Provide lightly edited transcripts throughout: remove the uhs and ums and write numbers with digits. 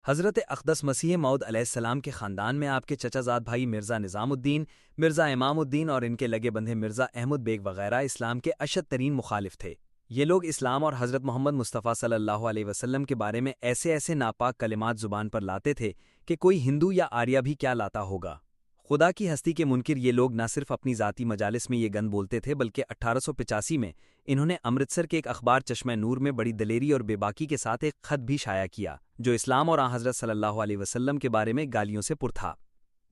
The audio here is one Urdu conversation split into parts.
حضرت اقدس مسیح موعود علیہ السلام کے خاندان میں آپ کے چچا زاد بھائی مرزا نظام الدین، مرزا امام الدین اور ان کے لگے بندھے مرزا احمد بیگ وغیرہ اسلام کے اشد ترین مخالف تھے۔ یہ لوگ اسلام اور حضرت محمد مصطفیٰ صلی اللہ علیہ وسلم کے بارے میں ایسے ناپاک کلمات زبان پر لاتے تھے کہ کوئی ہندو یا آریہ بھی کیا لاتا ہوگا۔ خدا کی ہستی کے منکر یہ لوگ نہ صرف اپنی ذاتی مجالس میں یہ گند بولتے تھے بلکہ 1885 میں انہوں نے امرتسر کے ایک اخبار چشمہ نور میں بڑی دلیری اور بے باکی کے ساتھ ایک خط بھی شائع کیا جو اسلام اور حضرت صلی اللہ علیہ وسلم کے بارے میں گالیوں سے پر تھا۔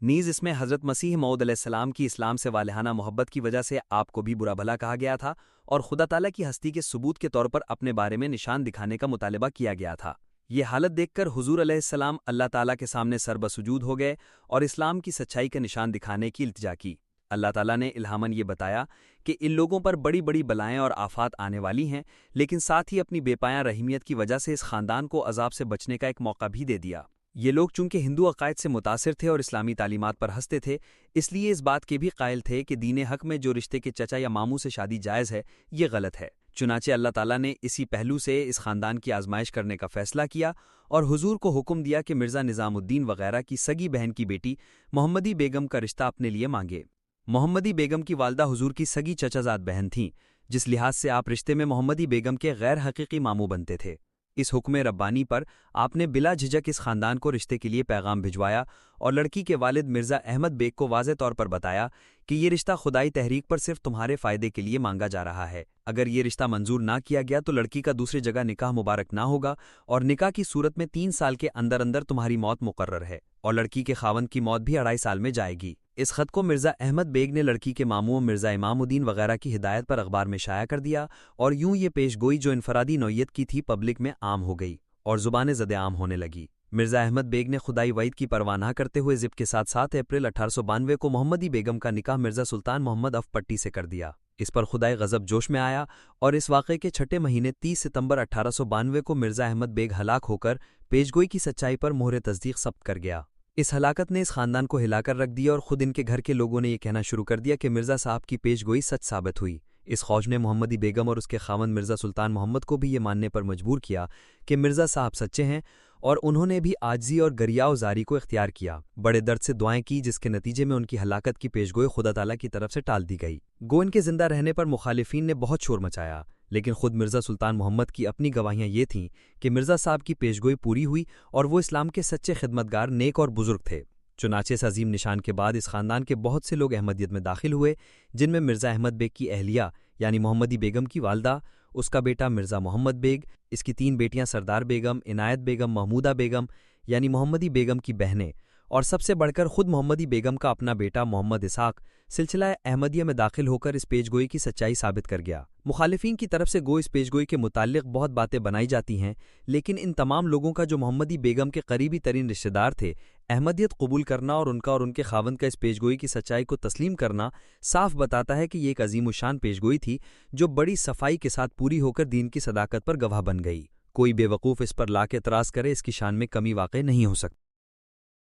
نیز اس میں حضرت مسیح موعود علیہ السلام کی اسلام سے والہانہ محبت کی وجہ سے آپ کو بھی برا بھلا کہا گیا تھا اور خدا تعالیٰ کی ہستی کے ثبوت کے طور پر اپنے بارے میں نشان دکھانے کا مطالبہ کیا گیا تھا۔ یہ حالت دیکھ کر حضور علیہ السلام اللہ تعالیٰ کے سامنے سر بسجود ہو گئے اور اسلام کی سچائی کا نشان دکھانے کی التجا کی۔ اللہ تعالیٰ نے الہاماً یہ بتایا کہ ان لوگوں پر بڑی بڑی بلائیں اور آفات آنے والی ہیں، لیکن ساتھ ہی اپنی بے پایاں رحیمیت کی وجہ سے اس خاندان کو عذاب سے بچنے کا ایک موقع بھی دے دیا۔ یہ لوگ چونکہ ہندو عقائد سے متاثر تھے اور اسلامی تعلیمات پر ہنستے تھے، اس لیے اس بات کے بھی قائل تھے کہ دین حق میں جو رشتے کے چچا یا ماموں سے شادی جائز ہے یہ غلط ہے۔ چنانچہ اللہ تعالیٰ نے اسی پہلو سے اس خاندان کی آزمائش کرنے کا فیصلہ کیا اور حضور کو حکم دیا کہ مرزا نظام الدین وغیرہ کی سگی بہن کی بیٹی محمدی بیگم کا رشتہ اپنے لیے مانگے۔ محمدی بیگم کی والدہ حضور کی سگی چچا زاد بہن تھیں، جس لحاظ سے آپ رشتے میں محمدی بیگم کے غیر حقیقی ماموں بنتے تھے۔ اس حکم ربانی پر آپ نے بلا جھجک اس خاندان کو رشتے کے لیے پیغام بھجوایا اور لڑکی کے والد مرزا احمد بیگ کو واضح طور پر بتایا کہ یہ رشتہ خدائی تحریک پر صرف تمہارے فائدے کے لیے مانگا جا رہا ہے۔ اگر یہ رشتہ منظور نہ کیا گیا تو لڑکی کا دوسری جگہ نکاح مبارک نہ ہوگا اور نکاح کی صورت میں 3 سال کے اندر تمہاری موت مقرر ہے اور لڑکی کے خاوند کی موت بھی 2.5 سال میں جائے گی۔ اس خط کو مرزا احمد بیگ نے لڑکی کے ماموں مرزا امام الدین وغیرہ کی ہدایت پر اخبار میں شائع کر دیا اور یوں یہ پیش گوئی جو انفرادی نوعیت کی تھی پبلک میں عام ہو گئی اور زبان زد عام ہونے لگی۔ مرزا احمد بیگ نے خدائی وعید کی پرواہ نہ کرتے ہوئے ضبط کے ساتھ 7 اپریل 1892 کو محمدی بیگم کا نکاح مرزا سلطان محمد اف پٹی سے کر دیا۔ اس پر خدائی غضب جوش میں آیا اور اس واقعے کے 6 مہینے 30 ستمبر 1892 کو مرزا احمد بیگ ہلاک ہو کر پیشگوئی کی سچائی پر مہر تصدیق ثبت کر گیا۔ اس ہلاکت نے اس خاندان کو ہلا کر رکھ دیا اور خود ان کے گھر کے لوگوں نے یہ کہنا شروع کر دیا کہ مرزا صاحب کی پیشگوئی سچ ثابت ہوئی۔ اس خوج نے محمدی بیگم اور اس کے خاوند مرزا سلطان محمد کو بھی یہ ماننے پر مجبور کیا کہ مرزا صاحب سچے ہیں اور انہوں نے بھی عاجزی اور گریہ و زاری کو اختیار کیا، بڑے درد سے دعائیں کی جس کے نتیجے میں ان کی ہلاکت کی پیشگوئی خدا تعالیٰ کی طرف سے ٹال دی گئی۔ گو ان کے زندہ رہنے پر مخالفین نے بہت شور مچایا، لیکن خود مرزا سلطان محمد کی اپنی گواہیاں یہ تھیں کہ مرزا صاحب کی پیشگوئی پوری ہوئی اور وہ اسلام کے سچے خدمتگار، نیک اور بزرگ تھے۔ چنانچہ اس عظیم نشان کے بعد اس خاندان کے بہت سے لوگ احمدیت میں داخل ہوئے، جن میں مرزا احمد بیگ کی اہلیہ یعنی محمدی بیگم کی والدہ، اس کا بیٹا مرزا محمد بیگ، اس کی 3 بیٹیاں سردار بیگم، عنایت بیگم، محمودہ بیگم یعنی محمدی بیگم کی بہنیں، اور سب سے بڑھ کر خود محمدی بیگم کا اپنا بیٹا محمد اسحاق سلسلہ احمدیہ میں داخل ہو کر اس پیشگوئی کی سچائی ثابت کر گیا۔ مخالفین کی طرف سے گو اس پیشگوئی کے متعلق بہت باتیں بنائی جاتی ہیں، لیکن ان تمام لوگوں کا جو محمدی بیگم کے قریبی ترین رشتہ دار تھے، احمدیت قبول کرنا اور ان کے خاوند کا اس پیشگوئی کی سچائی کو تسلیم کرنا صاف بتاتا ہے کہ یہ ایک عظیم الشان پیشگوئی تھی جو بڑی صفائی کے ساتھ پوری ہو کر دین کی صداقت پر گواہ بن گئی۔ کوئی بے وقوف اس پر لا کے اعتراض کرے، اس کی شان میں کمی واقع نہیں ہو سکتی۔